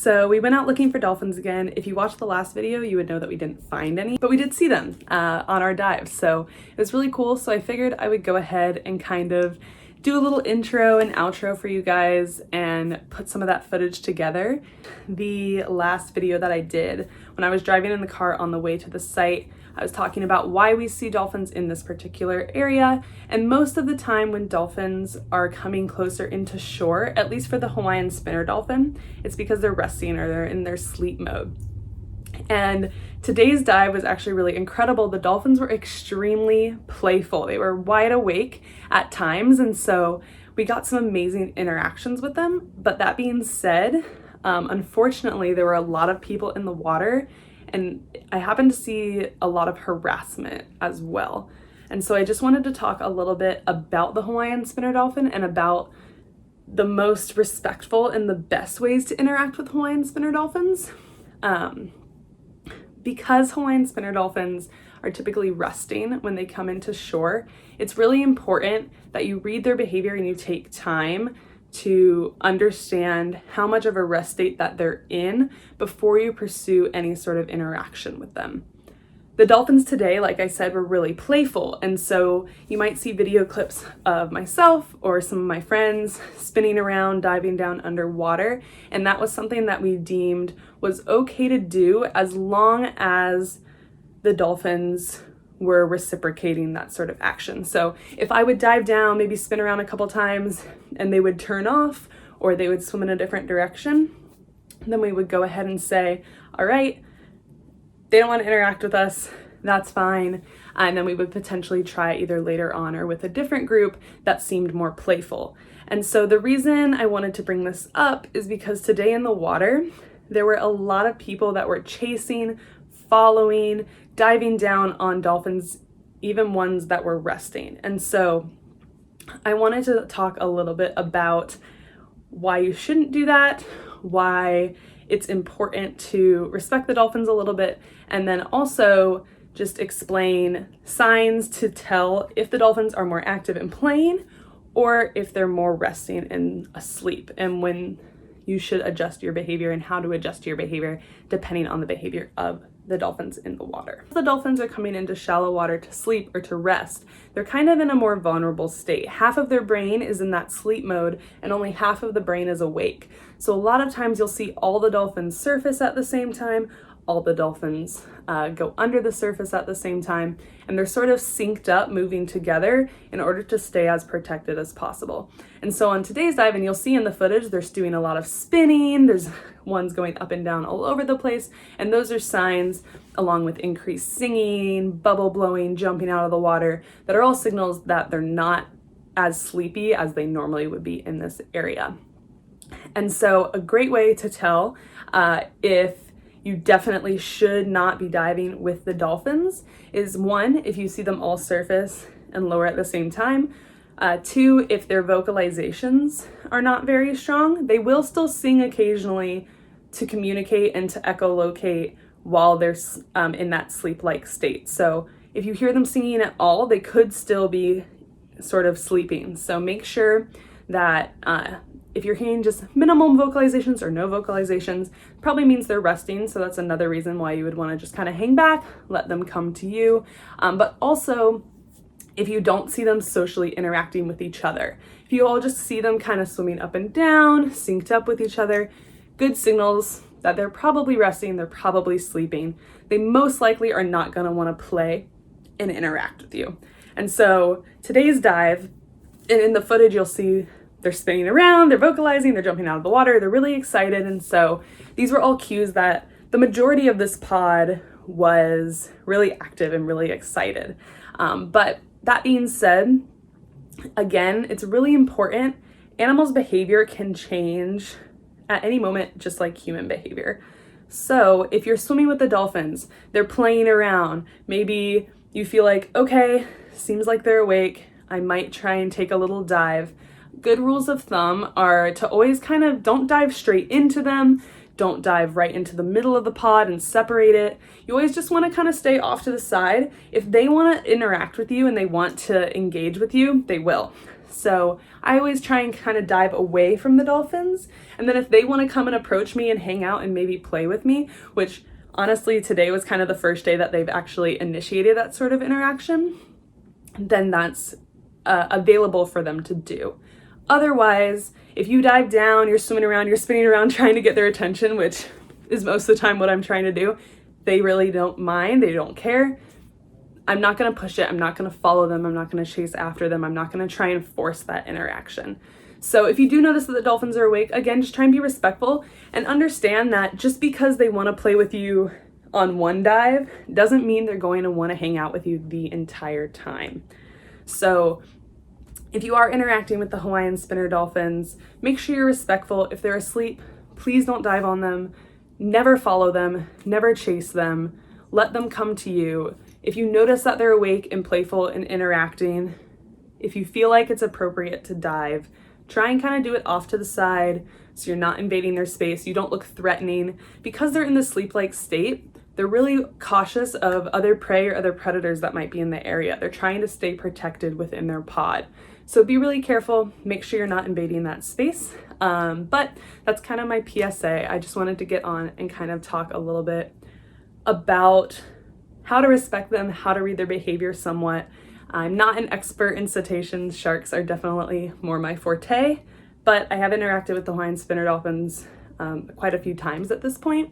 So we went out looking for dolphins again. If you watched the last video, you would know that we didn't find any, but we did see them on our dive. So it was really cool. So I figured I would go ahead and kind of do a little intro and outro for you guys and put some of that footage together. The last video that I did when I was driving in the car on the way to the site, I was talking about why we see dolphins in this particular area, and most of the time when dolphins are coming closer into shore, at least for the Hawaiian spinner dolphin, it's because they're resting or they're in their sleep mode. And today's dive was actually really incredible. The dolphins were extremely playful. They were wide awake at times, and so we got some amazing interactions with them. But that being said, unfortunately, there were a lot of people in the water, and I happened to see a lot of harassment as well. And so I just wanted to talk a little bit about the Hawaiian spinner dolphin and about the most respectful and the best ways to interact with Hawaiian spinner dolphins. Because Hawaiian spinner dolphins are typically resting when they come into shore, it's really important that you read their behavior and you take time to understand how much of a rest state that they're in before you pursue any sort of interaction with them. The dolphins today, like I said, were really playful, and so you might see video clips of myself or some of my friends spinning around, diving down underwater, and that was something that we deemed was okay to do as long as the dolphins were reciprocating that sort of action. So if I would dive down, maybe spin around a couple times, and they would turn off or they would swim in a different direction, then we would go ahead and say, all right, they don't want to interact with us, that's fine. And then we would potentially try either later on or with a different group that seemed more playful. And so the reason I wanted to bring this up is because today in the water, there were a lot of people that were chasing, following, diving down on dolphins, even ones that were resting. And so I wanted to talk a little bit about why you shouldn't do that, why it's important to respect the dolphins a little bit, and then also just explain signs to tell if the dolphins are more active and playing or if they're more resting and asleep, and when you should adjust your behavior and how to adjust your behavior depending on the behavior of the dolphins in the water. The dolphins are coming into shallow water to sleep or to rest. They're kind of in a more vulnerable state. Half of their brain is in that sleep mode and only half of the brain is awake. So a lot of times you'll see all the dolphins surface at the same time, all the dolphins go under the surface at the same time, and they're sort of synced up, moving together in order to stay as protected as possible. And so on today's dive, and you'll see in the footage, there's doing a lot of spinning, there's ones going up and down all over the place, and those are signs, along with increased singing, bubble blowing, jumping out of the water, that are all signals that they're not as sleepy as they normally would be in this area. And so a great way to tell if you definitely should not be diving with the dolphins is, one, if you see them all surface and lower at the same time. Two, if their vocalizations are not very strong. They will still sing occasionally to communicate and to echolocate while they're in that sleep-like state. So if you hear them singing at all, they could still be sort of sleeping. So make sure that if you're hearing just minimum vocalizations or no vocalizations, probably means they're resting. So that's another reason why you would want to just kind of hang back, let them come to you. But also, if you don't see them socially interacting with each other, if you all just see them kind of swimming up and down, synced up with each other, good signals that they're probably resting, they're probably sleeping. They most likely are not going to want to play and interact with you. And so today's dive, and in the footage you'll see they're spinning around, they're vocalizing, they're jumping out of the water, they're really excited. And so these were all cues that the majority of this pod was really active and really excited. But that being said, again, it's really important. Animals' behavior can change at any moment, just like human behavior. So if you're swimming with the dolphins, they're playing around, maybe you feel like, okay, seems like they're awake, I might try and take a little dive. Good rules of thumb are to always kind of don't dive straight into them. Don't dive right into the middle of the pod and separate it. You always just want to kind of stay off to the side. If they want to interact with you and they want to engage with you, they will. So I always try and kind of dive away from the dolphins. And then if they want to come and approach me and hang out and maybe play with me, which honestly today was kind of the first day that they've actually initiated that sort of interaction, then that's available for them to do. Otherwise, if you dive down, you're swimming around, you're spinning around trying to get their attention, which is most of the time what I'm trying to do, they really don't mind, they don't care. I'm not going to push it, I'm not going to follow them, I'm not going to chase after them, I'm not going to try and force that interaction. So if you do notice that the dolphins are awake, again, just try and be respectful and understand that just because they want to play with you on one dive doesn't mean they're going to want to hang out with you the entire time. So if you are interacting with the Hawaiian spinner dolphins, make sure you're respectful. If they're asleep, please don't dive on them. Never follow them, never chase them. Let them come to you. If you notice that they're awake and playful and interacting, if you feel like it's appropriate to dive, try and kind of do it off to the side so you're not invading their space. You don't look threatening. Because they're in the sleep-like state, they're really cautious of other prey or other predators that might be in the area. They're trying to stay protected within their pod. So be really careful, make sure you're not invading that space. But that's kind of my PSA. I just wanted to get on and kind of talk a little bit about how to respect them, how to read their behavior somewhat. I'm not an expert in cetaceans. Sharks are definitely more my forte, but I have interacted with the Hawaiian spinner dolphins quite a few times at this point.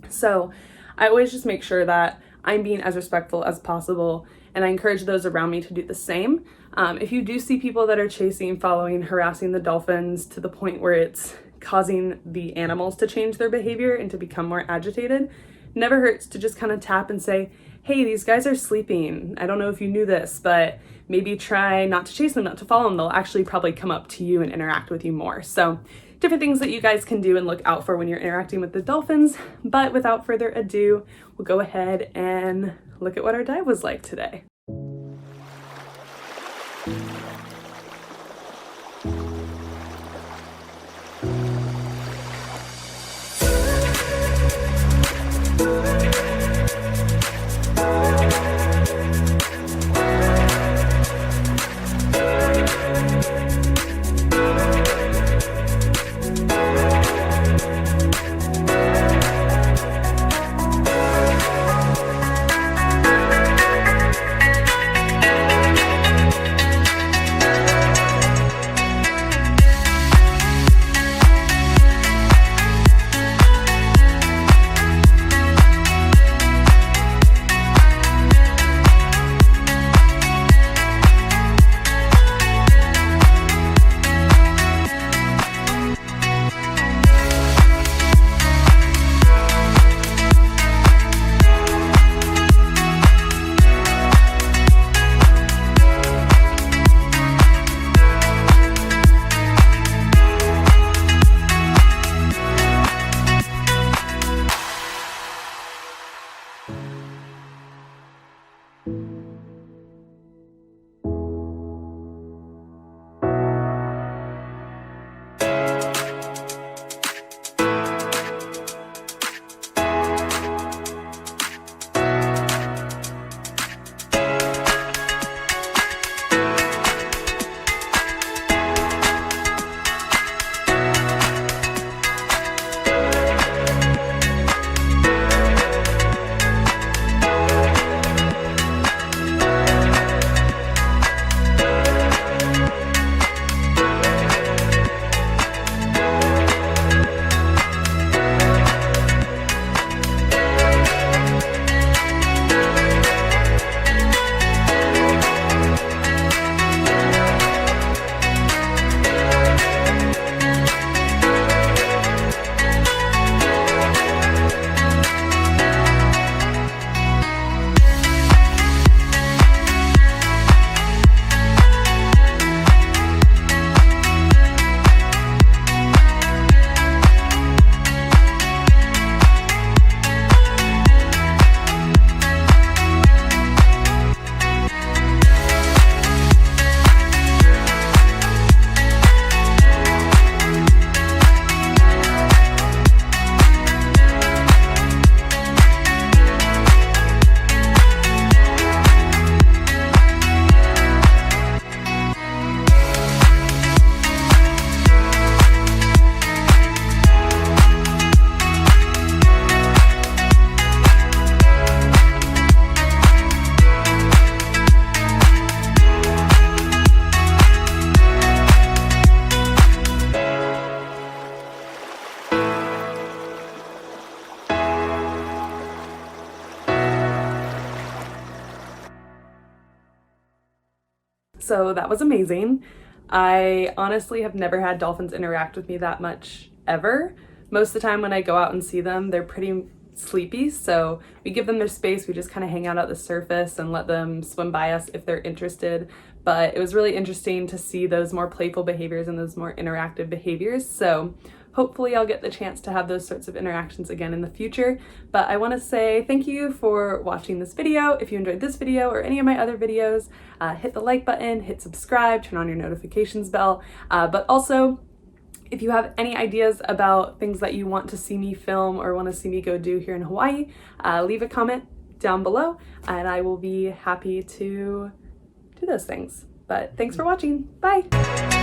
So I always just make sure that I'm being as respectful as possible, and I encourage those around me to do the same. If you do see people that are chasing, following, harassing the dolphins to the point where it's causing the animals to change their behavior and to become more agitated, never hurts to just kind of tap and say, hey, these guys are sleeping. I don't know if you knew this, but maybe try not to chase them, not to follow them. They'll actually probably come up to you and interact with you more. So different things that you guys can do and look out for when you're interacting with the dolphins. But without further ado, we'll go ahead and look at what our dive was like today. So that was amazing. I honestly have never had dolphins interact with me that much ever. Most of the time when I go out and see them, they're pretty sleepy, so we give them their space. We just kind of hang out at the surface and let them swim by us if they're interested. But it was really interesting to see those more playful behaviors and those more interactive behaviors. So hopefully I'll get the chance to have those sorts of interactions again in the future. But I want to say thank you for watching this video. If you enjoyed this video or any of my other videos, hit the like button, hit subscribe, turn on your notifications bell. But also, if you have any ideas about things that you want to see me film or want to see me go do here in Hawaii, leave a comment down below and I will be happy to do those things. But thanks for watching. Bye!